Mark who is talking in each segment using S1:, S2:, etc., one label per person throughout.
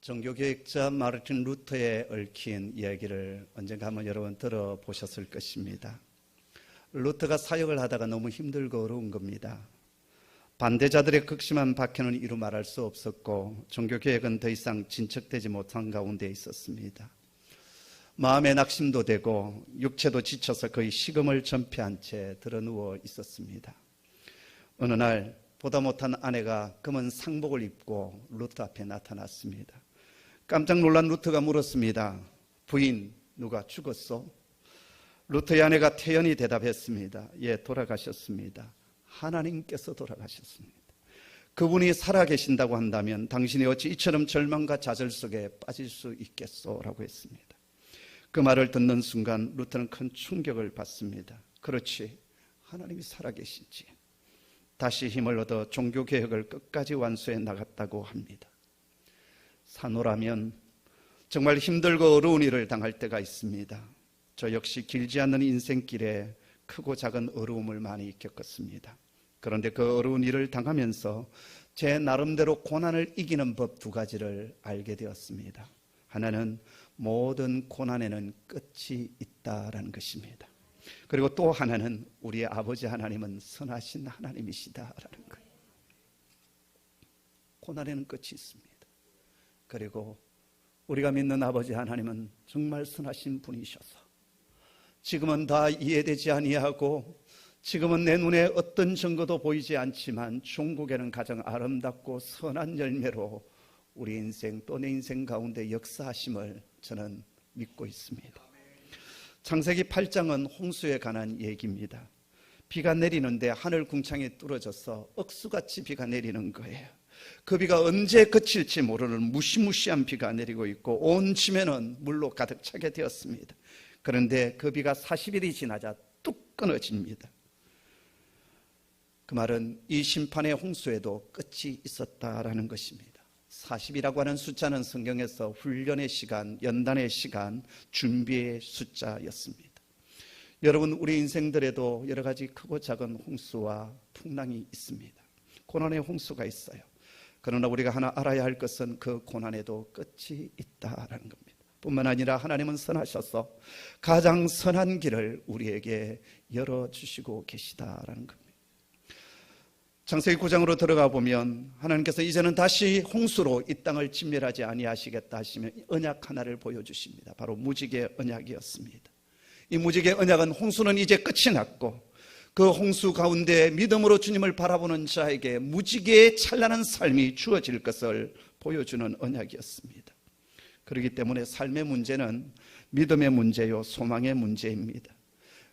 S1: 종교개혁자 마르틴 루터에 얽힌 이야기를 언젠가 한번 여러분 들어보셨을 것입니다. 루터가 사역을 하다가 너무 힘들고 어려운 겁니다. 반대자들의 극심한 박해는 이루 말할 수 없었고 종교개혁은 더 이상 진척되지 못한 가운데 있었습니다. 마음의 낙심도 되고 육체도 지쳐서 거의 식음을 전폐한 채 드러누워 있었습니다. 어느 날 보다 못한 아내가 검은 상복을 입고 루터 앞에 나타났습니다. 깜짝 놀란 루터가 물었습니다. 부인, 누가 죽었어? 루터의 아내가 태연히 대답했습니다. 예, 돌아가셨습니다. 하나님께서 돌아가셨습니다. 그분이 살아계신다고 한다면 당신이 어찌 이처럼 절망과 좌절 속에 빠질 수 있겠소? 라고 했습니다. 그 말을 듣는 순간 루터는 큰 충격을 받습니다. 그렇지, 하나님이 살아계시지. 다시 힘을 얻어 종교개혁을 끝까지 완수해 나갔다고 합니다. 산호라면 정말 힘들고 어려운 일을 당할 때가 있습니다. 저 역시 길지 않은 인생길에 크고 작은 어려움을 많이 겪었습니다. 그런데 그 어려운 일을 당하면서 제 나름대로 고난을 이기는 법 두 가지를 알게 되었습니다. 하나는 모든 고난에는 끝이 있다라는 것입니다. 그리고 또 하나는 우리의 아버지 하나님은 선하신 하나님이시다라는 거예요. 고난에는 끝이 있습니다. 그리고 우리가 믿는 아버지 하나님은 정말 선하신 분이셔서 지금은 다 이해되지 아니하고 지금은 내 눈에 어떤 증거도 보이지 않지만 종국에는 가장 아름답고 선한 열매로 우리 인생 또 내 인생 가운데 역사하심을 저는 믿고 있습니다. 창세기 8장은 홍수에 관한 얘기입니다. 비가 내리는데 하늘 궁창이 뚫어져서 억수같이 비가 내리는 거예요. 그 비가 언제 그칠지 모르는 무시무시한 비가 내리고 있고 온 지면은 물로 가득 차게 되었습니다. 그런데 그 비가 40일이 지나자 뚝 끊어집니다. 그 말은 이 심판의 홍수에도 끝이 있었다라는 것입니다. 40이라고 하는 숫자는 성경에서 훈련의 시간, 연단의 시간, 준비의 숫자였습니다. 여러분, 우리 인생들에도 여러 가지 크고 작은 홍수와 풍랑이 있습니다. 고난의 홍수가 있어요. 그러나 우리가 하나 알아야 할 것은 그 고난에도 끝이 있다라는 겁니다. 뿐만 아니라 하나님은 선하셔서 가장 선한 길을 우리에게 열어주시고 계시다라는 겁니다. 창세기 9장으로 들어가 보면 하나님께서 이제는 다시 홍수로 이 땅을 진멸하지 아니하시겠다 하시며 언약 하나를 보여주십니다. 바로 무지개 언약이었습니다. 이 무지개 언약은 홍수는 이제 끝이 났고 그 홍수 가운데 믿음으로 주님을 바라보는 자에게 무지개의 찬란한 삶이 주어질 것을 보여주는 언약이었습니다. 그렇기 때문에 삶의 문제는 믿음의 문제요, 소망의 문제입니다.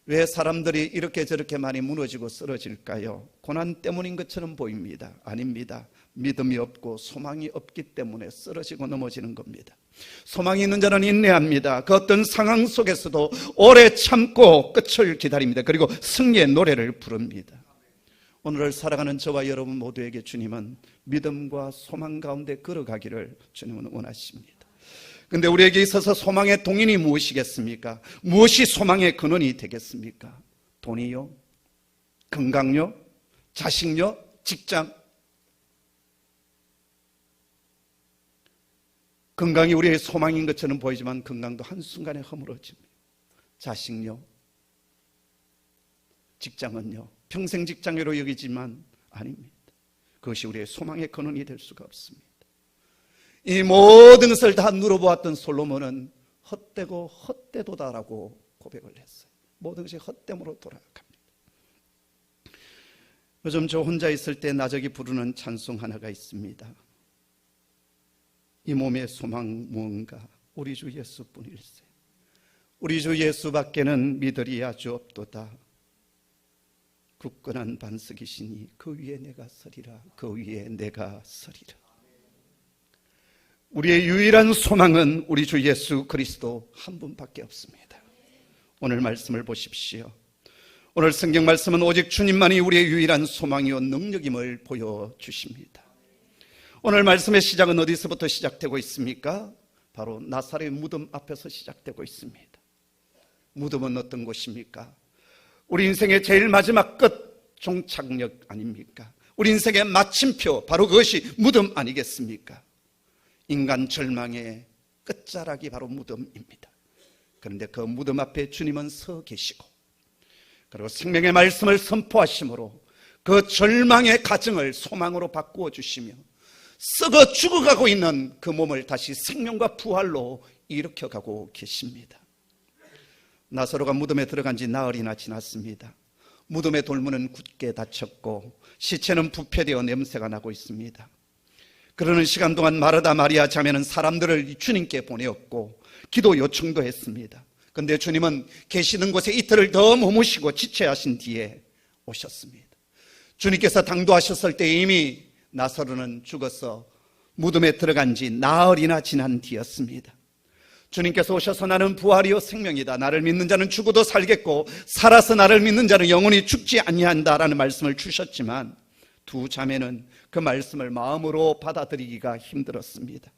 S1: 왜 사람들이 이렇게 저렇게 많이 무너지고 쓰러질까요? 고난 때문인 것처럼 보입니다. 아닙니다. 믿음이 없고 소망이 없기 때문에 쓰러지고 넘어지는 겁니다. 소망이 있는 자는 인내합니다. 그 어떤 상황 속에서도 오래 참고 끝을 기다립니다. 그리고 승리의 노래를 부릅니다. 오늘을 살아가는 저와 여러분 모두에게 주님은 믿음과 소망 가운데 걸어가기를 주님은 원하십니다. 그런데 우리에게 있어서 소망의 동인이 무엇이겠습니까? 무엇이 소망의 근원이 되겠습니까? 돈이요? 건강요? 자식요? 직장? 건강이 우리의 소망인 것처럼 보이지만 건강도 한순간에 허물어집니다. 자식요? 직장은요? 평생 직장으로 여기지만 아닙니다. 그것이 우리의 소망의 근원이 될 수가 없습니다. 이 모든 것을 다 누려보았던 솔로몬은 헛되고 헛되도다라고 고백을 했어요. 모든 것이 헛됨으로 돌아갑니다. 요즘 저 혼자 있을 때 나적이 부르는 찬송 하나가 있습니다. 이 몸의 소망 무언가 우리 주 예수뿐일세. 우리 주 예수밖에는 믿으리야 주 없도다. 굳건한 반석이시니 그 위에 내가 서리라. 그 위에 내가 서리라. 우리의 유일한 소망은 우리 주 예수 그리스도 한 분밖에 없습니다. 오늘 말씀을 보십시오. 오늘 성경 말씀은 오직 주님만이 우리의 유일한 소망이요 능력임을 보여주십니다. 오늘 말씀의 시작은 어디서부터 시작되고 있습니까? 바로 나사렛 무덤 앞에서 시작되고 있습니다. 무덤은 어떤 곳입니까? 우리 인생의 제일 마지막 끝 종착역 아닙니까? 우리 인생의 마침표, 바로 그것이 무덤 아니겠습니까? 인간 절망의 끝자락이 바로 무덤입니다. 그런데 그 무덤 앞에 주님은 서 계시고, 그리고 생명의 말씀을 선포하심으로 그 절망의 가정을 소망으로 바꾸어 주시며, 썩어 죽어가고 있는 그 몸을 다시 생명과 부활로 일으켜가고 계십니다. 나사로가 무덤에 들어간 지 나흘이나 지났습니다. 무덤의 돌문은 굳게 닫혔고 시체는 부패되어 냄새가 나고 있습니다. 그러는 시간 동안 마르다 마리아 자매는 사람들을 주님께 보내었고 기도 요청도 했습니다. 그런데 주님은 계시는 곳에 이틀을 더 머무시고 지체하신 뒤에 오셨습니다. 주님께서 당도하셨을 때 이미 나사로는 죽어서 무덤에 들어간 지 나흘이나 지난 뒤였습니다. 주님께서 오셔서 나는 부활이요 생명이다, 나를 믿는 자는 죽어도 살겠고 살아서 나를 믿는 자는 영원히 죽지 아니한다라는 말씀을 주셨지만, 두 자매는 그 말씀을 마음으로 받아들이기가 힘들었습니다.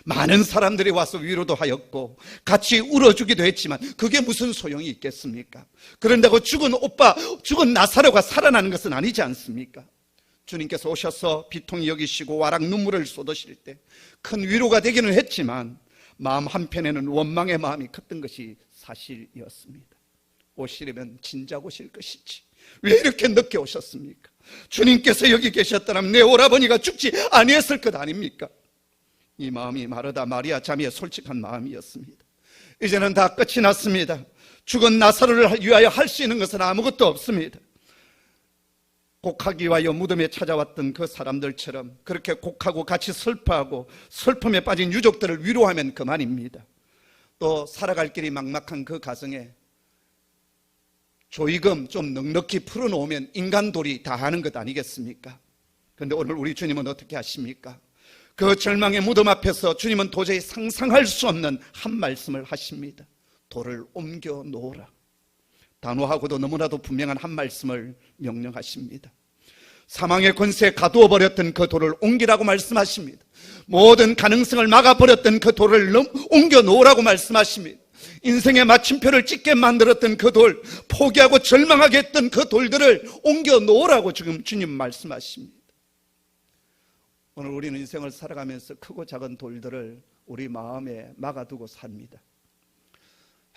S1: 많은 사람들이 와서 위로도 하였고 같이 울어주기도 했지만 그게 무슨 소용이 있겠습니까? 그런다고 죽은 나사로가 살아나는 것은 아니지 않습니까? 주님께서 오셔서 비통히 여기시고 와락 눈물을 쏟으실 때 큰 위로가 되기는 했지만 마음 한편에는 원망의 마음이 컸던 것이 사실이었습니다. 오시려면 진작 오실 것이지 왜 이렇게 늦게 오셨습니까? 주님께서 여기 계셨다면 내 오라버니가 죽지 아니했을 것 아닙니까? 이 마음이 마르다 마리아 자매의 솔직한 마음이었습니다. 이제는 다 끝이 났습니다. 죽은 나사로를 위하여 할 수 있는 것은 아무것도 없습니다. 곡하기 위하여 무덤에 찾아왔던 그 사람들처럼 그렇게 곡하고 같이 슬퍼하고 슬픔에 빠진 유족들을 위로하면 그만입니다. 또 살아갈 길이 막막한 그 가정에 조의금 좀 넉넉히 풀어놓으면 인간돌이 다 하는 것 아니겠습니까? 그런데 오늘 우리 주님은 어떻게 하십니까? 그 절망의 무덤 앞에서 주님은 도저히 상상할 수 없는 한 말씀을 하십니다. 돌을 옮겨 놓으라. 단호하고도 너무나도 분명한 한 말씀을 명령하십니다. 사망의 권세에 가두어 버렸던 그 돌을 옮기라고 말씀하십니다. 모든 가능성을 막아버렸던 그 돌을 옮겨 놓으라고 말씀하십니다. 인생의 마침표를 찍게 만들었던 그 돌, 포기하고 절망하게 했던 그 돌들을 옮겨 놓으라고 지금 주님 말씀하십니다. 오늘 우리는 인생을 살아가면서 크고 작은 돌들을 우리 마음에 막아두고 삽니다.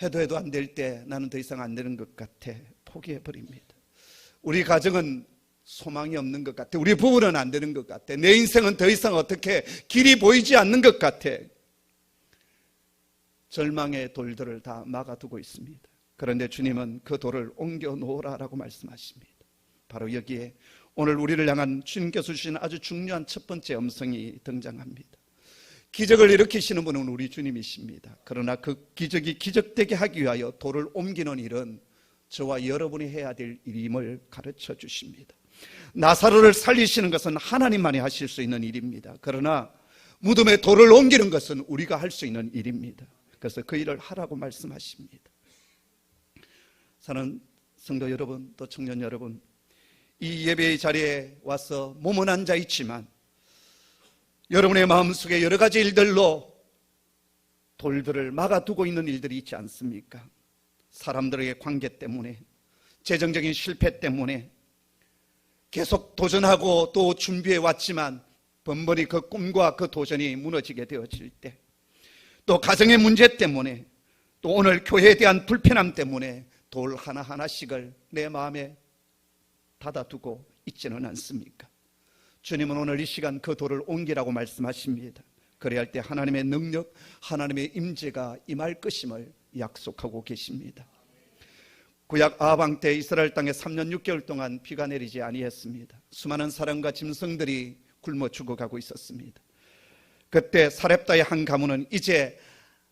S1: 해도 안 될 때 나는 더 이상 안 되는 것 같아 포기해버립니다. 우리 가정은 소망이 없는 것 같아. 우리 부부는 안 되는 것 같아. 내 인생은 더 이상 어떻게 길이 보이지 않는 것 같아. 절망의 돌들을 다 막아두고 있습니다. 그런데 주님은 그 돌을 옮겨 놓으라라고 말씀하십니다. 바로 여기에 오늘 우리를 향한 주님께서 주신 아주 중요한 첫 번째 음성이 등장합니다. 기적을 일으키시는 분은 우리 주님이십니다. 그러나 그 기적이 기적되게 하기 위하여 돌을 옮기는 일은 저와 여러분이 해야 될 일임을 가르쳐 주십니다. 나사로를 살리시는 것은 하나님만이 하실 수 있는 일입니다. 그러나 무덤에 돌을 옮기는 것은 우리가 할 수 있는 일입니다. 그래서 그 일을 하라고 말씀하십니다. 사는 성도 여러분, 또 청년 여러분, 이 예배의 자리에 와서 몸은 앉아 있지만 여러분의 마음속에 여러 가지 일들로 돌들을 막아두고 있는 일들이 있지 않습니까? 사람들에게 관계 때문에, 재정적인 실패 때문에 계속 도전하고 또 준비해 왔지만 번번이 그 꿈과 그 도전이 무너지게 되어질 때, 또 가정의 문제 때문에, 또 오늘 교회에 대한 불편함 때문에 돌 하나하나씩을 내 마음에 닫아두고 있지는 않습니까? 주님은 오늘 이 시간 그 돌을 옮기라고 말씀하십니다. 그래야 할 때 하나님의 능력, 하나님의 임재가 임할 것임을 약속하고 계십니다. 구약 아방 때 이스라엘 땅에 3년 6개월 동안 비가 내리지 아니했습니다. 수많은 사람과 짐승들이 굶어 죽어가고 있었습니다. 그때 사렙다의 한 가문은 이제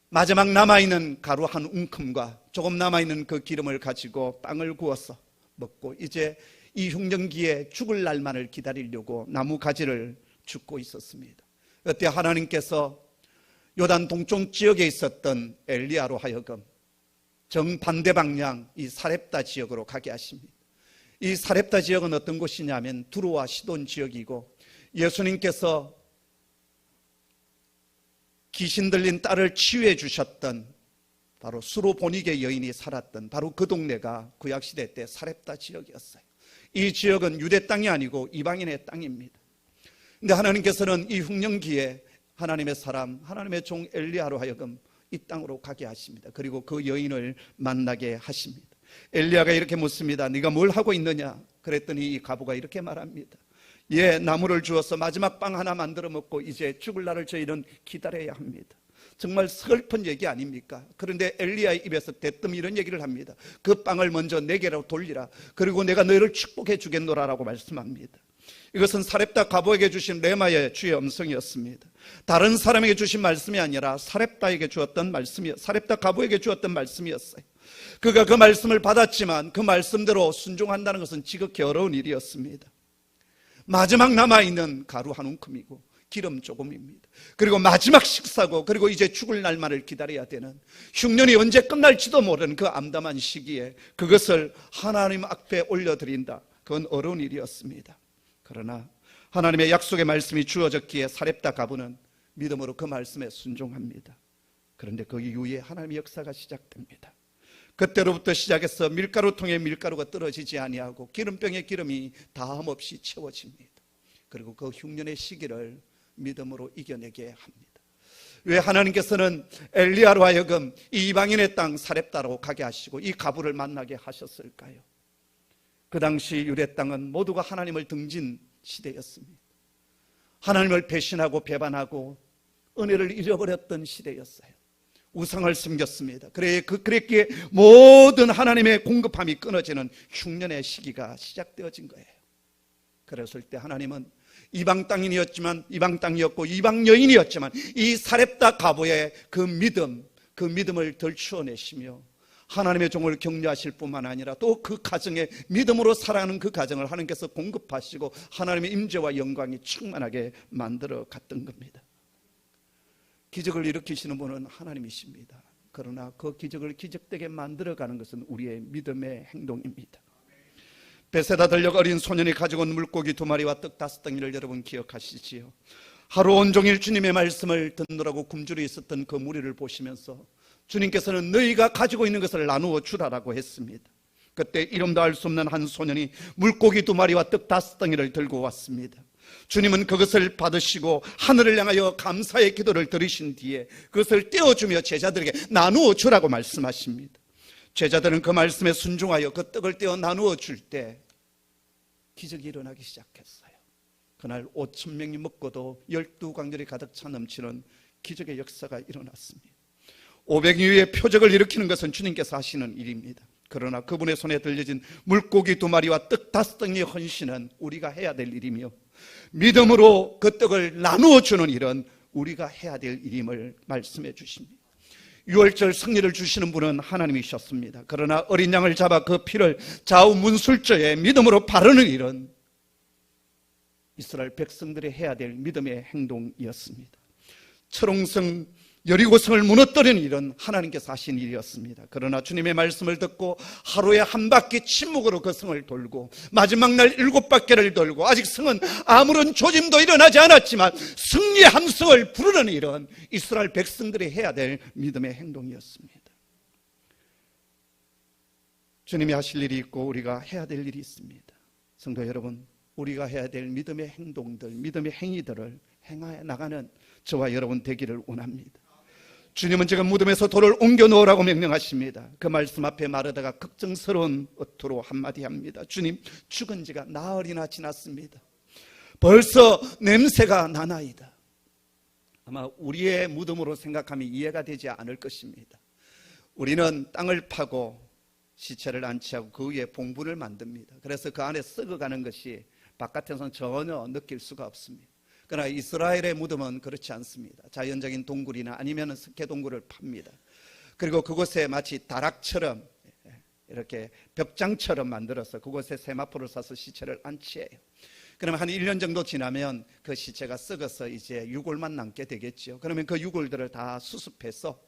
S1: 마지막 남아있는 가루 한 움큼과 조금 남아있는 그 기름을 가지고 빵을 구워서 먹고 이제 이 흉년기에 죽을 날만을 기다리려고 나무 가지를 줍고 있었습니다. 그때 하나님께서 요단 동쪽 지역에 있었던 엘리야로 하여금 정반대 방향 이 사렙다 지역으로 가게 하십니다. 이 사렙다 지역은 어떤 곳이냐면 두로와 시돈 지역이고, 예수님께서 귀신 들린 딸을 치유해 주셨던 바로 수로보니게 여인이 살았던 바로 그 동네가 구약시대 때 사렙다 지역이었어요. 이 지역은 유대 땅이 아니고 이방인의 땅입니다. 그런데 하나님께서는 이 흉년기에 하나님의 사람, 하나님의 종 엘리야로 하여금 이 땅으로 가게 하십니다. 그리고 그 여인을 만나게 하십니다. 엘리야가 이렇게 묻습니다. 네가 뭘 하고 있느냐? 그랬더니 이 과부가 이렇게 말합니다. 예, 나무를 주어서 마지막 빵 하나 만들어 먹고 이제 죽을 날을 저희는 기다려야 합니다. 정말 슬픈 얘기 아닙니까? 그런데 엘리야의 입에서 대뜸 이런 얘기를 합니다. 그 빵을 먼저 내게로 돌리라. 그리고 내가 너희를 축복해 주겠노라라고 말씀합니다. 이것은 사렙다 과부에게 주신 레마의 주의 음성이었습니다. 다른 사람에게 주신 말씀이 아니라 사렙다에게 주었던 사렙다 과부에게 주었던 말씀이었어요. 그가 그 말씀을 받았지만 그 말씀대로 순종한다는 것은 지극히 어려운 일이었습니다. 마지막 남아있는 가루 한 움큼이고 기름 조금입니다. 그리고 마지막 식사고, 그리고 이제 죽을 날만을 기다려야 되는, 흉년이 언제 끝날지도 모르는 그 암담한 시기에 그것을 하나님 앞에 올려드린다. 그건 어려운 일이었습니다. 그러나 하나님의 약속의 말씀이 주어졌기에 사렙다 과부는 믿음으로 그 말씀에 순종합니다. 그런데 그 이후에 하나님의 역사가 시작됩니다. 그때로부터 시작해서 밀가루통에 밀가루가 떨어지지 아니하고 기름병에 기름이 다함없이 채워집니다. 그리고 그 흉년의 시기를 믿음으로 이겨내게 합니다. 왜 하나님께서는 엘리야로 하여금 이 이방인의 땅 사렙다로 가게 하시고 이 과부를 만나게 하셨을까요? 그 당시 유대 땅은 모두가 하나님을 등진 시대였습니다. 하나님을 배신하고 배반하고 은혜를 잃어버렸던 시대였어요. 우상을 섬겼습니다. 그랬기에 모든 하나님의 공급함이 끊어지는 흉년의 시기가 시작되어진 거예요. 그랬을 때 하나님은 이방 땅이었고 이방 여인이었지만 이 사렙다 과부의 그 믿음을 덜추어내시며 하나님의 종을 격려하실 뿐만 아니라 또 그 가정에 믿음으로 살아가는 그 가정을 하나님께서 공급하시고 하나님의 임재와 영광이 충만하게 만들어 갔던 겁니다. 기적을 일으키시는 분은 하나님이십니다. 그러나 그 기적을 기적되게 만들어가는 것은 우리의 믿음의 행동입니다. 베세다 들녘 어린 소년이 가지고 온 물고기 2마리와 떡 5덩이를 여러분 기억하시지요? 하루 온종일 주님의 말씀을 듣느라고 굶주려 있었던 그 무리를 보시면서 주님께서는 너희가 가지고 있는 것을 나누어 주라라고 했습니다. 그때 이름도 알 수 없는 한 소년이 물고기 2마리와 떡 5덩이를 들고 왔습니다. 주님은 그것을 받으시고 하늘을 향하여 감사의 기도를 드리신 뒤에 그것을 떼어주며 제자들에게 나누어 주라고 말씀하십니다. 제자들은 그 말씀에 순종하여 그 떡을 떼어 나누어 줄 때 기적이 일어나기 시작했어요. 그날 5,000명이 먹고도 12광절이 가득 차 넘치는 기적의 역사가 일어났습니다. 500여의 표적을 일으키는 것은 주님께서 하시는 일입니다. 그러나 그분의 손에 들려진 물고기 2마리와 떡 5덩이의 헌신은 우리가 해야 될 일이며 믿음으로 그 떡을 나누어 주는 일은 우리가 해야 될 일임을 말씀해 주십니다. 6월절 성리를 주시는 분은 하나님이셨습니다. 그러나 어린 양을 잡아 그 피를 좌우 문술조에 믿음으로 바르는 일은 이스라엘 백성들이 해야 될 믿음의 행동이었습니다. 철옹성 여리고성을 무너뜨리는 일은 하나님께서 하신 일이었습니다. 그러나 주님의 말씀을 듣고 하루에 한 바퀴 침묵으로 그 성을 돌고 마지막 날 7바퀴를 돌고 아직 성은 아무런 조짐도 일어나지 않았지만 승리의 함성을 부르는 일은 이스라엘 백성들이 해야 될 믿음의 행동이었습니다. 주님이 하실 일이 있고 우리가 해야 될 일이 있습니다. 성도 여러분, 우리가 해야 될 믿음의 행동들, 믿음의 행위들을 행하여 나가는 저와 여러분 되기를 원합니다. 주님은 지금 무덤에서 돌을 옮겨 놓으라고 명령하십니다. 그 말씀 앞에 마르다가 걱정스러운 어투로 한마디 합니다. 주님, 죽은 지가 나흘이나 지났습니다. 벌써 냄새가 나나이다. 아마 우리의 무덤으로 생각하면 이해가 되지 않을 것입니다. 우리는 땅을 파고 시체를 안치하고 그 위에 봉분을 만듭니다. 그래서 그 안에 썩어가는 것이 바깥에서는 전혀 느낄 수가 없습니다. 그러나 이스라엘의 무덤은 그렇지 않습니다. 자연적인 동굴이나 아니면 석회 동굴을 팝니다. 그리고 그곳에 마치 다락처럼 이렇게 벽장처럼 만들어서 그곳에 세마포를 쏴서 시체를 안치해요. 그러면 한 1년 정도 지나면 그 시체가 썩어서 이제 유골만 남게 되겠죠. 그러면 그 유골들을 다 수습해서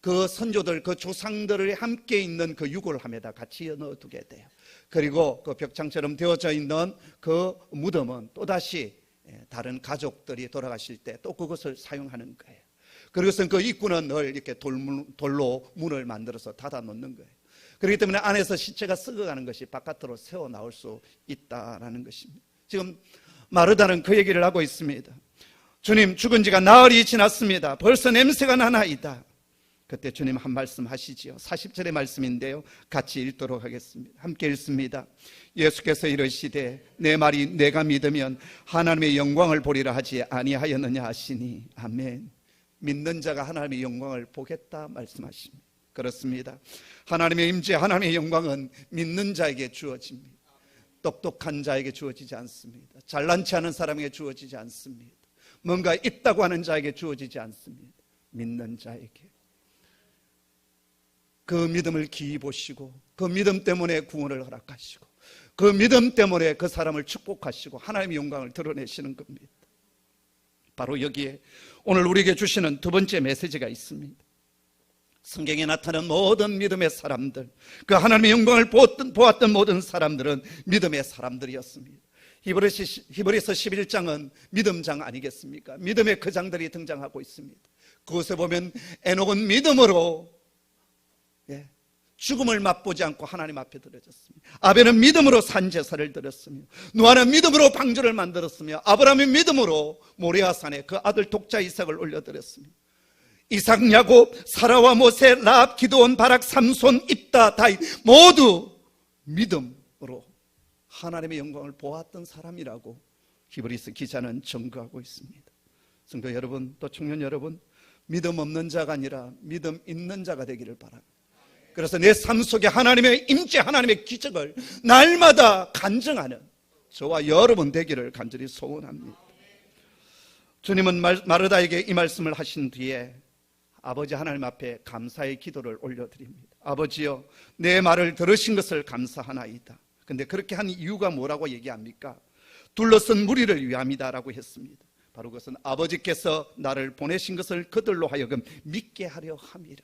S1: 그 선조들, 그 조상들이 함께 있는 그 유골함에다 같이 넣어두게 돼요. 그리고 그 벽장처럼 되어져 있는 그 무덤은 또다시 다른 가족들이 돌아가실 때 또 그것을 사용하는 거예요. 그리고선 그 입구는 늘 이렇게 돌로 문을 만들어서 닫아 놓는 거예요. 그렇기 때문에 안에서 시체가 썩어가는 것이 바깥으로 새어 나올 수 있다라는 것입니다. 지금 마르다는 그 얘기를 하고 있습니다. 주님, 죽은 지가 나흘이 지났습니다. 벌써 냄새가 나나이다. 그때 주님 한 말씀 하시지요. 40절의 말씀인데요, 같이 읽도록 하겠습니다. 함께 읽습니다. 예수께서 이르시되 내 말이 내가 믿으면 하나님의 영광을 보리라 하지 아니하였느냐 하시니. 아멘. 믿는 자가 하나님의 영광을 보겠다 말씀하십니다. 그렇습니다. 하나님의 임재, 하나님의 영광은 믿는 자에게 주어집니다. 똑똑한 자에게 주어지지 않습니다. 잘난치 않은 사람에게 주어지지 않습니다. 뭔가 있다고 하는 자에게 주어지지 않습니다. 믿는 자에게. 그 믿음을 기이 보시고, 그 믿음 때문에 구원을 허락하시고, 그 믿음 때문에 그 사람을 축복하시고 하나님의 영광을 드러내시는 겁니다. 바로 여기에 오늘 우리에게 주시는 두 번째 메시지가 있습니다. 성경에 나타난 모든 믿음의 사람들, 그 하나님의 영광을 보았던 모든 사람들은 믿음의 사람들이었습니다. 히브리서 11장은 믿음장 아니겠습니까? 믿음의 그 장들이 등장하고 있습니다. 그곳에 보면 에녹은 믿음으로 죽음을 맛보지 않고 하나님 앞에 드려졌습니다. 아벨은 믿음으로 산제사를 드렸으며, 노아는 믿음으로 방주를 만들었으며, 아브라함은 믿음으로 모리아산에 그 아들 독자 이삭을 올려드렸습니다. 이삭, 야곱, 사라와 모세, 라합, 기드온, 바락, 삼손, 입다, 다윗 모두 믿음으로 하나님의 영광을 보았던 사람이라고 히브리서 기자는 증거하고 있습니다. 성도 여러분, 또 청년 여러분, 믿음 없는 자가 아니라 믿음 있는 자가 되기를 바랍니다. 그래서 내 삶 속에 하나님의 임재, 하나님의 기적을 날마다 간증하는 저와 여러분 되기를 간절히 소원합니다. 주님은 마르다에게 이 말씀을 하신 뒤에 아버지 하나님 앞에 감사의 기도를 올려드립니다. 아버지여, 내 말을 들으신 것을 감사하나이다. 근데 그렇게 한 이유가 뭐라고 얘기합니까? 둘러선 무리를 위함이다라고 했습니다. 바로 그것은 아버지께서 나를 보내신 것을 그들로 하여금 믿게 하려 함이라.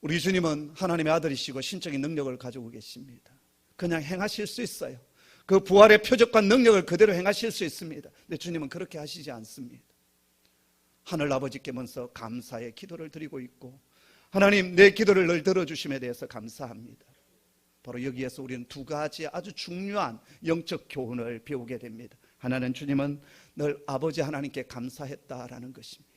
S1: 우리 주님은 하나님의 아들이시고 신적인 능력을 가지고 계십니다. 그냥 행하실 수 있어요. 그 부활의 표적과 능력을 그대로 행하실 수 있습니다. 근데 주님은 그렇게 하시지 않습니다. 하늘 아버지께 먼저 감사의 기도를 드리고 있고, 하나님, 내 기도를 늘 들어주심에 대해서 감사합니다. 바로 여기에서 우리는 두 가지 아주 중요한 영적 교훈을 배우게 됩니다. 하나는 주님은 늘 아버지 하나님께 감사했다라는 것입니다.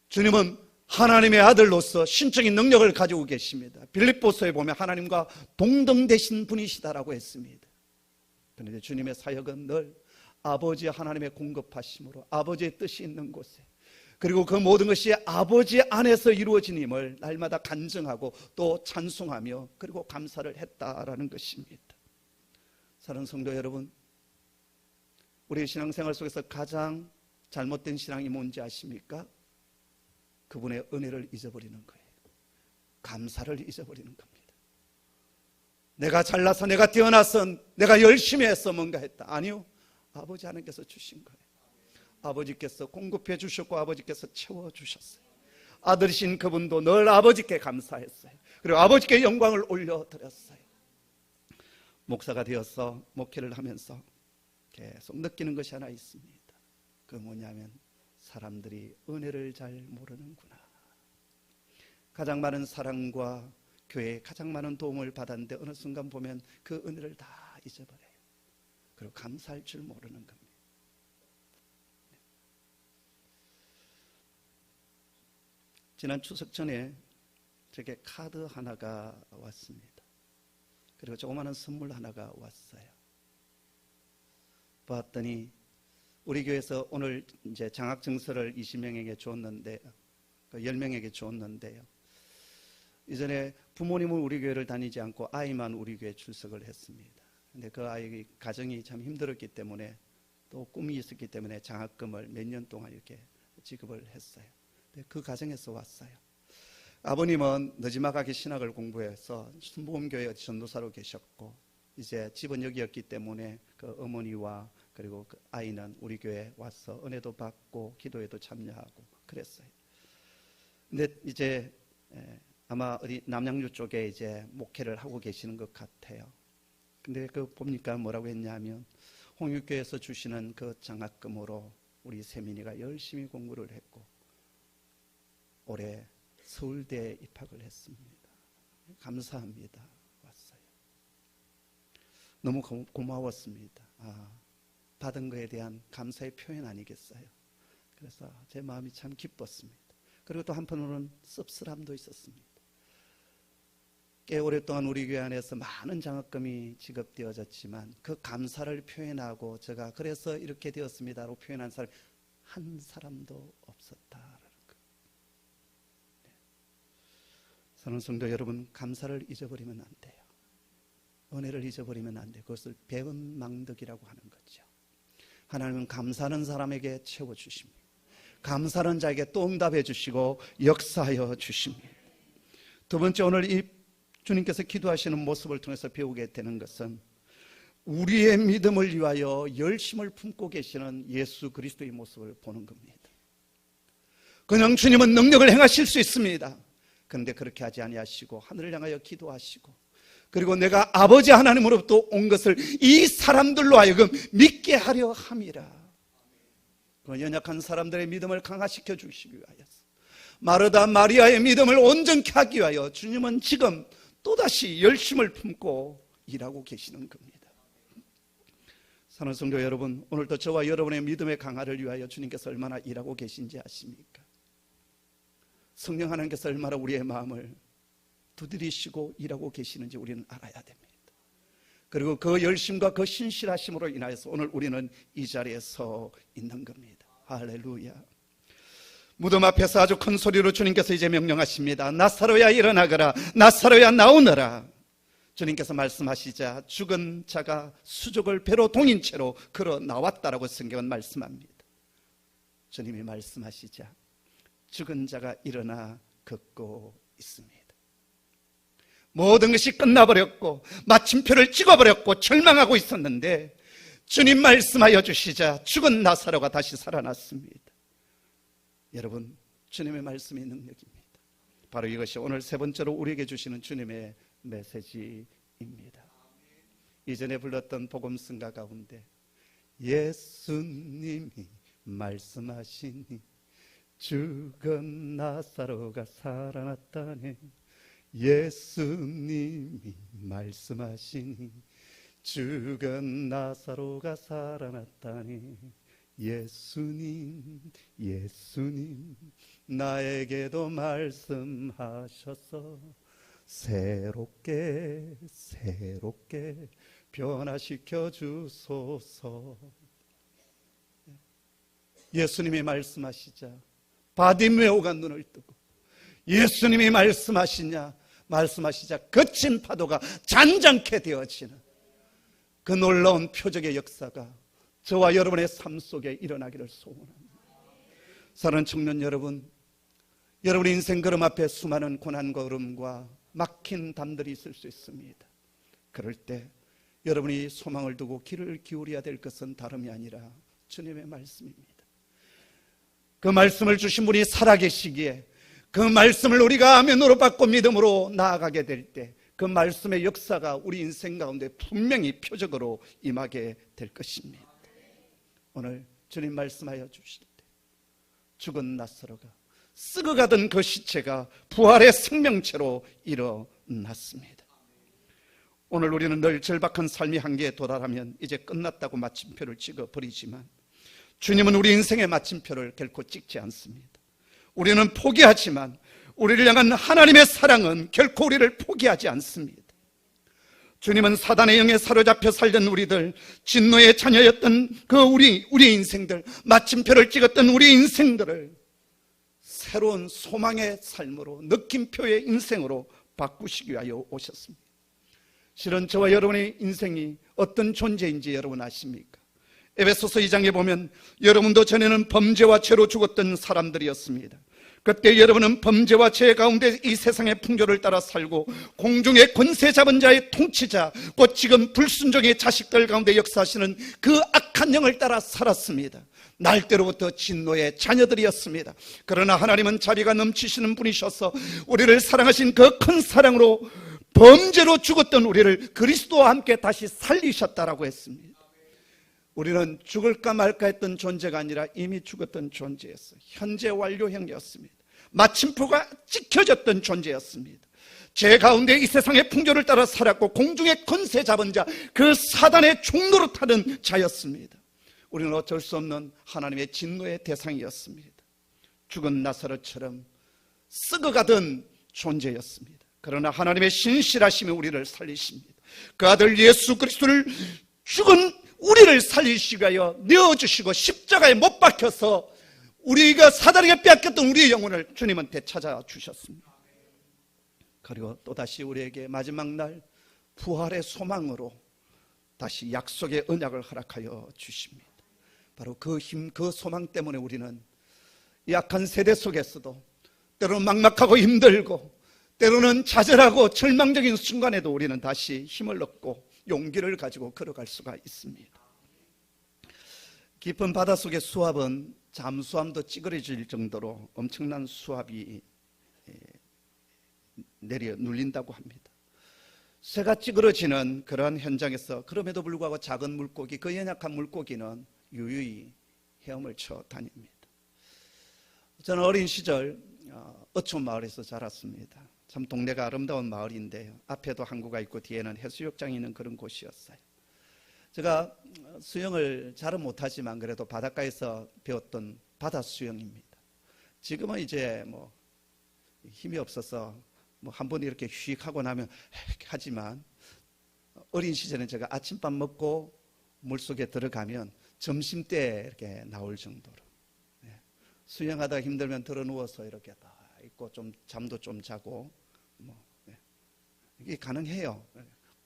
S1: 주님은 하나님의 아들로서 신적인 능력을 가지고 계십니다. 빌립보서에 보면 하나님과 동등되신 분이시다라고 했습니다. 그런데 주님의 사역은 늘 아버지 하나님의 공급하심으로 아버지의 뜻이 있는 곳에, 그리고 그 모든 것이 아버지 안에서 이루어짐을 날마다 간증하고 또 찬송하며 그리고 감사를 했다라는 것입니다. 사랑하는 성도 여러분, 우리의 신앙생활 속에서 가장 잘못된 신앙이 뭔지 아십니까? 그분의 은혜를 잊어버리는 거예요. 감사를 잊어버리는 겁니다. 내가 잘나서, 내가 뛰어나서, 내가 열심히 해서 뭔가 했다. 아니요, 아버지 하나님께서 주신 거예요. 아버지께서 공급해 주셨고 아버지께서 채워주셨어요. 아들이신 그분도 늘 아버지께 감사했어요. 그리고 아버지께 영광을 올려드렸어요. 목사가 되어서 목회를 하면서 계속 느끼는 것이 하나 있습니다. 그 뭐냐면 사람들이 은혜를 잘 모르는구나. 가장 많은 사랑과 교회에 가장 많은 도움을 받았는데 어느 순간 보면 그 은혜를 다 잊어버려요. 그리고 감사할 줄 모르는 겁니다. 지난 추석 전에 제게 카드 하나가 왔습니다. 그리고 조그마한 선물 하나가 왔어요. 봤더니 우리 교회에서 오늘 이제 장학증서를 20명에게 줬는데, 10명에게 줬는데요. 이전에 부모님은 우리 교회를 다니지 않고 아이만 우리 교회에 출석을 했습니다. 근데 그 아이 가정이 참 힘들었기 때문에, 또 꿈이 있었기 때문에 장학금을 몇 년 동안 이렇게 지급을 했어요. 그 가정에서 왔어요. 아버님은 너지막하게 신학을 공부해서 순복음교회 전도사로 계셨고, 이제 집은 여기였기 때문에 그 어머니와 그리고 그 아이는 우리 교회에 와서 은혜도 받고 기도에도 참여하고 그랬어요. 근데 이제 아마 어디 남양주 쪽에 이제 목회를 하고 계시는 것 같아요. 근데 그 보니까 뭐라고 했냐면, 홍육교에서 주시는 그 장학금으로 우리 세민이가 열심히 공부를 했고 올해 서울대에 입학을 했습니다. 감사합니다. 왔어요. 너무 고마웠습니다. 받은 것에 대한 감사의 표현 아니겠어요? 그래서 제 마음이 참 기뻤습니다. 그리고 또 한편으로는 씁쓸함도 있었습니다. 꽤 오랫동안 우리 교회 안에서 많은 장학금이 지급되어졌지만 그 감사를 표현하고 제가 그래서 이렇게 되었습니다라고 표현한 사람이 한 사람도 없었다라는 것. 사랑하는 성도 여러분, 감사를 잊어버리면 안 돼요. 은혜를 잊어버리면 안 돼요. 그것을 배은망덕이라고 하는 거죠. 하나님은 감사하는 사람에게 채워주십니다. 감사하는 자에게 또 응답해 주시고 역사하여 주십니다. 두 번째, 오늘 이 주님께서 기도하시는 모습을 통해서 배우게 되는 것은 우리의 믿음을 위하여 열심을 품고 계시는 예수 그리스도의 모습을 보는 겁니다. 그냥 주님은 능력을 행하실 수 있습니다. 그런데 그렇게 하지 아니하시고 하늘을 향하여 기도하시고, 그리고 내가 아버지 하나님으로부터 온 것을 이 사람들로 하여금 믿게 하려 함이라. 그 연약한 사람들의 믿음을 강화시켜 주시기 위하여서, 마르다 마리아의 믿음을 온전케 하기 위하여 주님은 지금 또다시 열심을 품고 일하고 계시는 겁니다. 사랑하는 성도 여러분, 오늘도 저와 여러분의 믿음의 강화를 위하여 주님께서 얼마나 일하고 계신지 아십니까? 성령 하나님께서 얼마나 우리의 마음을 두드리시고 일하고 계시는지 우리는 알아야 됩니다. 그리고 그 열심과 그 신실하심으로 인하여서 오늘 우리는 이 자리에 서 있는 겁니다. 할렐루야. 무덤 앞에서 아주 큰 소리로 주님께서 이제 명령하십니다. 나사로야 일어나거라, 나사로야 나오너라. 주님께서 말씀하시자 죽은 자가 수족을 배로 동인 채로 걸어 나왔다라고 성경은 말씀합니다. 주님이 말씀하시자 죽은 자가 일어나 걷고 있습니다. 모든 것이 끝나버렸고 마침표를 찍어버렸고 절망하고 있었는데 주님 말씀하여 주시자 죽은 나사로가 다시 살아났습니다. 여러분, 주님의 말씀이 능력입니다. 바로 이것이 오늘 세 번째로 우리에게 주시는 주님의 메시지입니다. 이전에 불렀던 복음성가 가운데 예수님이 말씀하시니 죽은 나사로가 살아났다네, 예수님이 말씀하시니 죽은 나사로가 살아났다네, 예수님 예수님 나에게도 말씀하셔서 새롭게 변화시켜 주소서. 예수님이 말씀하시자 바디메오가 눈을 뜨고 예수님이 말씀하시자 거친 파도가 잔잔케 되어지는 그 놀라운 표적의 역사가 저와 여러분의 삶 속에 일어나기를 소원합니다. 사랑하는 청년 여러분, 여러분의 인생 걸음 앞에 수많은 고난 걸음과 막힌 담들이 있을 수 있습니다. 그럴 때 여러분이 소망을 두고 귀를 기울여야 될 것은 다름이 아니라 주님의 말씀입니다. 그 말씀을 주신 분이 살아계시기에 그 말씀을 우리가 아멘으로 받고 믿음으로 나아가게 될 때 그 말씀의 역사가 우리 인생 가운데 분명히 표적으로 임하게 될 것입니다. 오늘 주님 말씀하여 주실 때 죽은 나사로가 썩어가던 그 시체가 부활의 생명체로 일어났습니다. 오늘 우리는 늘 절박한 삶이 한계에 도달하면 이제 끝났다고 마침표를 찍어버리지만 주님은 우리 인생의 마침표를 결코 찍지 않습니다. 우리는 포기하지만 우리를 향한 하나님의 사랑은 결코 우리를 포기하지 않습니다. 주님은 사단의 영에 사로잡혀 살던 우리들, 진노의 자녀였던 그 우리의 인생들, 마침표를 찍었던 우리 인생들을 새로운 소망의 삶으로, 느낌표의 인생으로 바꾸시기 위하여 오셨습니다. 실은 저와 여러분의 인생이 어떤 존재인지 여러분 아십니까? 에베소서 2장에 보면 여러분도 전에는 범죄와 죄로 죽었던 사람들이었습니다. 그때 여러분은 범죄와 죄 가운데 이 세상의 풍조를 따라 살고 공중의 권세 잡은 자의 통치자, 곧 지금 불순종의 자식들 가운데 역사하시는 그 악한 영을 따라 살았습니다. 날 때로부터 진노의 자녀들이었습니다. 그러나 하나님은 자비가 넘치시는 분이셔서 우리를 사랑하신 그 큰 사랑으로 범죄로 죽었던 우리를 그리스도와 함께 다시 살리셨다라고 했습니다. 우리는 죽을까 말까 했던 존재가 아니라 이미 죽었던 존재였어요. 현재 완료형이었습니다. 마침표가 찍혀졌던 존재였습니다. 죄 가운데 이 세상의 풍조를 따라 살았고 공중의 권세 잡은 자, 그 사단의 종노릇하는 자였습니다. 우리는 어쩔 수 없는 하나님의 진노의 대상이었습니다. 죽은 나사로처럼 썩어가던 존재였습니다. 그러나 하나님의 신실하심이 우리를 살리십니다. 그 아들 예수 그리스도를 죽은 우리를 살리시기 위하여 내어주시고 십자가에 못 박혀서 우리가 사단에게 빼앗겼던 우리의 영혼을 주님은 되찾아 주셨습니다. 그리고 또다시 우리에게 마지막 날 부활의 소망으로 다시 약속의 언약을 허락하여 주십니다. 바로 그 힘, 그 소망 때문에 우리는 약한 세대 속에서도 때로는 막막하고 힘들고 때로는 좌절하고 절망적인 순간에도 우리는 다시 힘을 얻고 용기를 가지고 걸어갈 수가 있습니다. 깊은 바닷속의 수압은 잠수함도 찌그러질 정도로 엄청난 수압이 내려 눌린다고 합니다. 새가 찌그러지는 그러한 현장에서 그럼에도 불구하고 작은 물고기, 그 연약한 물고기는 유유히 헤엄을 쳐 다닙니다. 저는 어린 시절 어촌 마을에서 자랐습니다. 참 동네가 아름다운 마을인데요, 앞에도 항구가 있고 뒤에는 해수욕장이 있는 그런 곳이었어요. 제가 수영을 잘은 못하지만 그래도 바닷가에서 배웠던 바다 수영입니다. 지금은 이제 뭐 힘이 없어서 뭐 한 번 이렇게 휙 하고 나면 하지만 어린 시절에 제가 아침밥 먹고 물속에 들어가면 점심때 이렇게 나올 정도로 수영하다 힘들면 들어 누워서 이렇게 다 있고 좀 잠도 좀 자고 뭐 이게 가능해요.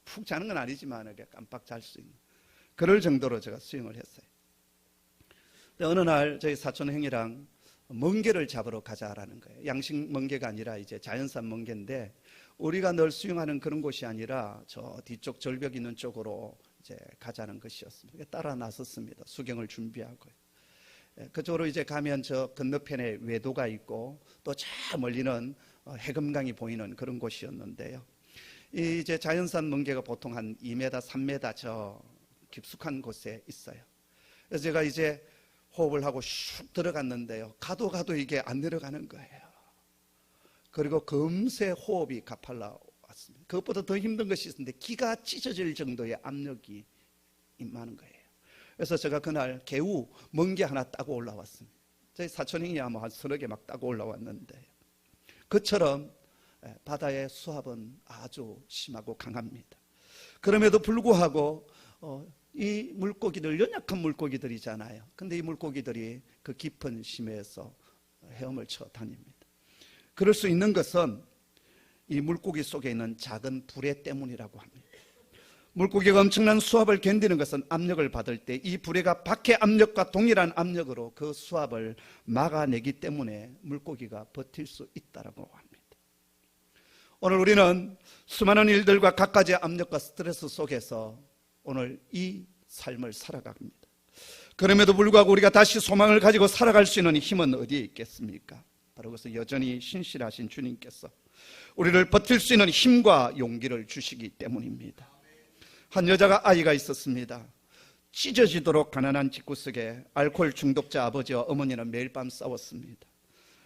S1: 푹 자는 건 아니지만 이렇게 깜빡 잘 수 있는 그럴 정도로 제가 수영을 했어요. 어느 날 저희 사촌 형이랑 멍게를 잡으러 가자라는 거예요. 양식 멍게가 아니라 이제 자연산 멍게인데 우리가 늘 수영하는 그런 곳이 아니라 저 뒤쪽 절벽 있는 쪽으로 이제 가자는 것이었습니다. 따라 나섰습니다. 수경을 준비하고요. 그쪽으로 이제 가면 저 건너편에 외도가 있고 또 저 멀리는 해금강이 보이는 그런 곳이었는데요. 이 이제 자연산 멍게가 보통 한 2m, 3m 저 깊숙한 곳에 있어요. 그래서 제가 이제 호흡을 하고 슉 들어갔는데요, 가도 이게 안 내려가는 거예요. 그리고 금세 호흡이 가팔라 왔습니다. 그것보다 더 힘든 것이 있었는데 기가 찢어질 정도의 압력이 임하는 거예요. 그래서 제가 그날 개우 멍게 하나 따고 올라왔습니다. 저희 사촌형이 아마 한 서너 개 막 따고 올라왔는데 그처럼 바다의 수압은 아주 심하고 강합니다. 그럼에도 불구하고 이 물고기들, 연약한 물고기들이잖아요. 근데 이 물고기들이 그 깊은 심해에서 헤엄을 쳐 다닙니다. 그럴 수 있는 것은 이 물고기 속에 있는 작은 불에 때문이라고 합니다. 물고기가 엄청난 수압을 견디는 것은 압력을 받을 때 이 불에가 밖의 압력과 동일한 압력으로 그 수압을 막아내기 때문에 물고기가 버틸 수 있다고 합니다. 오늘 우리는 수많은 일들과 갖가지 압력과 스트레스 속에서 오늘 이 삶을 살아갑니다. 그럼에도 불구하고 우리가 다시 소망을 가지고 살아갈 수 있는 힘은 어디에 있겠습니까? 바로 그것은 여전히 신실하신 주님께서 우리를 버틸 수 있는 힘과 용기를 주시기 때문입니다. 한 여자가 아이가 있었습니다. 찢어지도록 가난한 집구석에 알코올 중독자 아버지와 어머니는 매일 밤 싸웠습니다.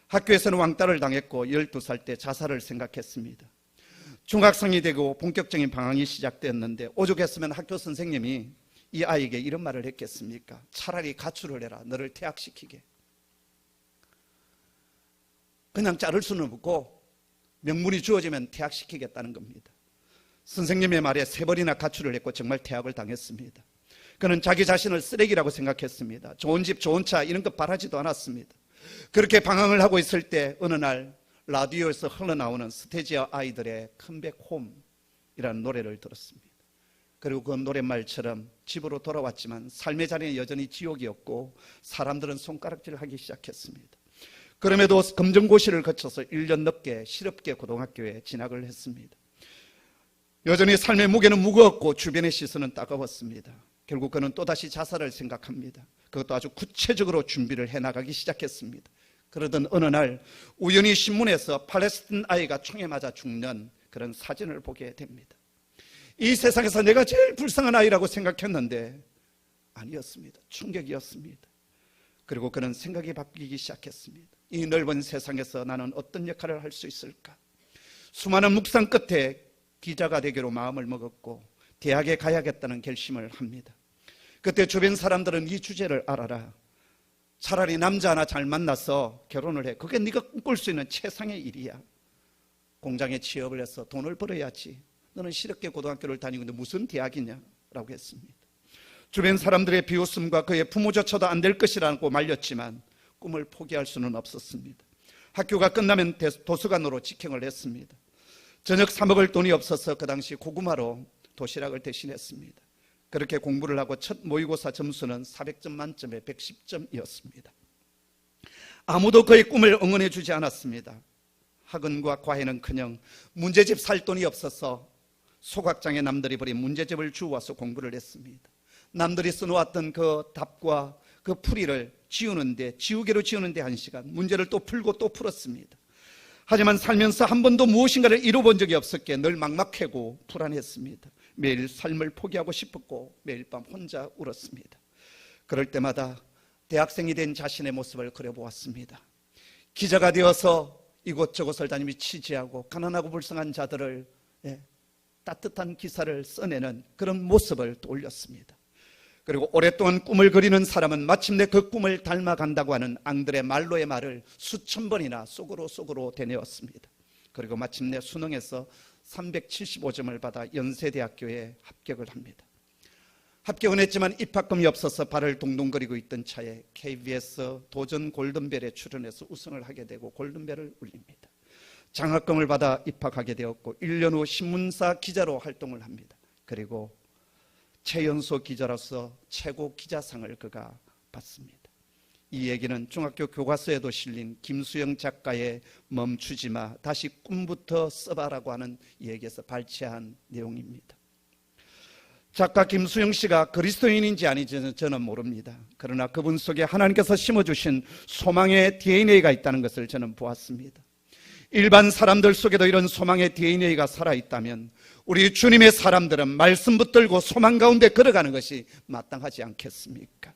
S1: 학교에서는 왕따를 당했고 12살 때 자살을 생각했습니다. 중학생이 되고 본격적인 방황이 시작되었는데 오죽했으면 학교 선생님이 이 아이에게 이런 말을 했겠습니까? 차라리 가출을 해라. 너를 퇴학시키게. 그냥 자를 수는 없고 명분이 주어지면 퇴학시키겠다는 겁니다. 선생님의 말에 3번이나 가출을 했고 정말 퇴학을 당했습니다. 그는 자기 자신을 쓰레기라고 생각했습니다. 좋은 집, 좋은 차 이런 것 바라지도 않았습니다. 그렇게 방황을 하고 있을 때 어느 날 라디오에서 흘러나오는 스테지아 아이들의 컴백홈이라는 노래를 들었습니다. 그리고 그 노랫말처럼 집으로 돌아왔지만 삶의 자리는 여전히 지옥이었고 사람들은 손가락질을 하기 시작했습니다. 그럼에도 검정고시를 거쳐서 1년 넘게 실업계 고등학교에 진학을 했습니다. 여전히 삶의 무게는 무거웠고 주변의 시선은 따가웠습니다. 결국 그는 또다시 자살을 생각합니다. 그것도 아주 구체적으로 준비를 해나가기 시작했습니다. 그러던 어느 날 우연히 신문에서 팔레스틴 아이가 총에 맞아 죽는 그런 사진을 보게 됩니다. 이 세상에서 내가 제일 불쌍한 아이라고 생각했는데 아니었습니다. 충격이었습니다. 그리고 그는 생각이 바뀌기 시작했습니다. 이 넓은 세상에서 나는 어떤 역할을 할 수 있을까? 수많은 묵상 끝에 기자가 되기로 마음을 먹었고 대학에 가야겠다는 결심을 합니다. 그때 주변 사람들은 이 주제를 알아라. 차라리 남자 하나 잘 만나서 결혼을 해. 그게 네가 꿈꿀 수 있는 최상의 일이야. 공장에 취업을 해서 돈을 벌어야지. 너는 실업계 고등학교를 다니고 있는데 무슨 대학이냐? 라고 했습니다. 주변 사람들의 비웃음과 그의 부모조차도 안 될 것이라고 말렸지만 꿈을 포기할 수는 없었습니다. 학교가 끝나면 도서관으로 직행을 했습니다. 저녁 사 먹을 돈이 없어서 그 당시 고구마로 도시락을 대신했습니다. 그렇게 공부를 하고 첫 모의고사 점수는 400점 만점에 110점이었습니다. 아무도 그의 꿈을 응원해 주지 않았습니다. 학원과 과외는커녕 문제집 살 돈이 없어서 소각장에 남들이 버린 문제집을 주워와서 공부를 했습니다. 남들이 써놓았던 그 답과 그 풀이를 지우개로 지우는데 1시간, 문제를 또 풀고 또 풀었습니다. 하지만 살면서 한 번도 무엇인가를 이뤄본 적이 없었기에 늘 막막하고 불안했습니다. 매일 삶을 포기하고 싶었고 매일 밤 혼자 울었습니다. 그럴 때마다 대학생이 된 자신의 모습을 그려보았습니다. 기자가 되어서 이곳저곳을 다니며 취재하고 가난하고 불쌍한 자들을 따뜻한 기사를 써내는 그런 모습을 떠올렸습니다. 그리고 오랫동안 꿈을 그리는 사람은 마침내 그 꿈을 닮아간다고 하는 앙드레 말로의 말을 수천 번이나 속으로 되뇌었습니다. 그리고 마침내 수능에서 375점을 받아 연세대학교에 합격을 합니다. 합격은 했지만 입학금이 없어서 발을 동동거리고 있던 차에 KBS 도전 골든벨에 출연해서 우승을 하게 되고 골든벨을 울립니다. 장학금을 받아 입학하게 되었고 1년 후 신문사 기자로 활동을 합니다. 그리고 최연소 기자로서 최고 기자상을 그가 받습니다. 이 얘기는 중학교 교과서에도 실린 김수영 작가의 멈추지마 다시 꿈부터 써봐라고 하는 얘기에서 발췌한 내용입니다. 작가 김수영 씨가 그리스도인인지 아닌지는 저는 모릅니다. 그러나 그분 속에 하나님께서 심어주신 소망의 DNA가 있다는 것을 저는 보았습니다. 일반 사람들 속에도 이런 소망의 DNA가 살아있다면 우리 주님의 사람들은 말씀 붙들고 소망 가운데 걸어가는 것이 마땅하지 않겠습니까?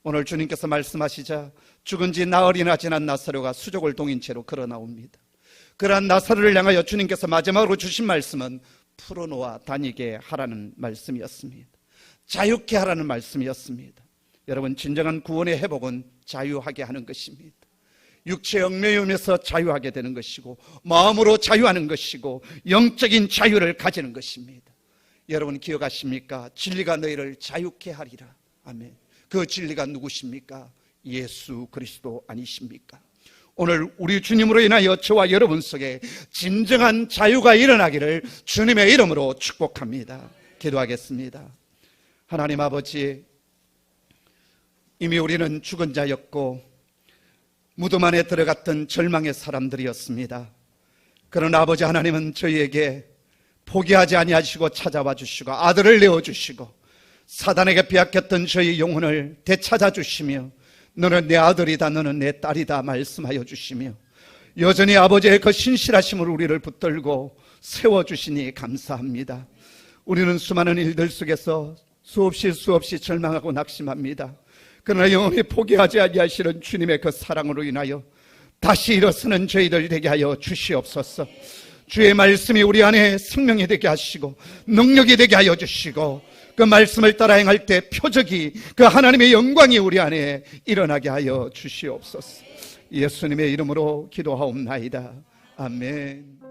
S1: 오늘 주님께서 말씀하시자 죽은 지 나흘이나 지난 나사로가 수족을 동인 채로 걸어 나옵니다. 그러한 나사로를 향하여 주님께서 마지막으로 주신 말씀은 풀어놓아 다니게 하라는 말씀이었습니다. 자유케 하라는 말씀이었습니다. 여러분, 진정한 구원의 회복은 자유하게 하는 것입니다. 육체의 얽매임에서 자유하게 되는 것이고 마음으로 자유하는 것이고 영적인 자유를 가지는 것입니다. 여러분 기억하십니까? 진리가 너희를 자유케 하리라. 아멘. 그 진리가 누구십니까? 예수 그리스도 아니십니까? 오늘 우리 주님으로 인하여 저와 여러분 속에 진정한 자유가 일어나기를 주님의 이름으로 축복합니다. 기도하겠습니다. 하나님 아버지, 이미 우리는 죽은 자였고 무덤 안에 들어갔던 절망의 사람들이었습니다. 그러나 아버지 하나님은 저희에게 포기하지 아니하시고 찾아와 주시고 아들을 내어주시고 사단에게 빼앗겼던 저희 영혼을 되찾아 주시며 너는 내 아들이다, 너는 내 딸이다 말씀하여 주시며 여전히 아버지의 그 신실하심으로 우리를 붙들고 세워주시니 감사합니다. 우리는 수많은 일들 속에서 수없이 절망하고 낙심합니다. 그러나 영원히 포기하지 아니하시는 주님의 그 사랑으로 인하여 다시 일어서는 저희들 되게 하여 주시옵소서. 주의 말씀이 우리 안에 생명이 되게 하시고 능력이 되게 하여 주시고 그 말씀을 따라 행할 때 표적이 그 하나님의 영광이 우리 안에 일어나게 하여 주시옵소서. 예수님의 이름으로 기도하옵나이다. 아멘.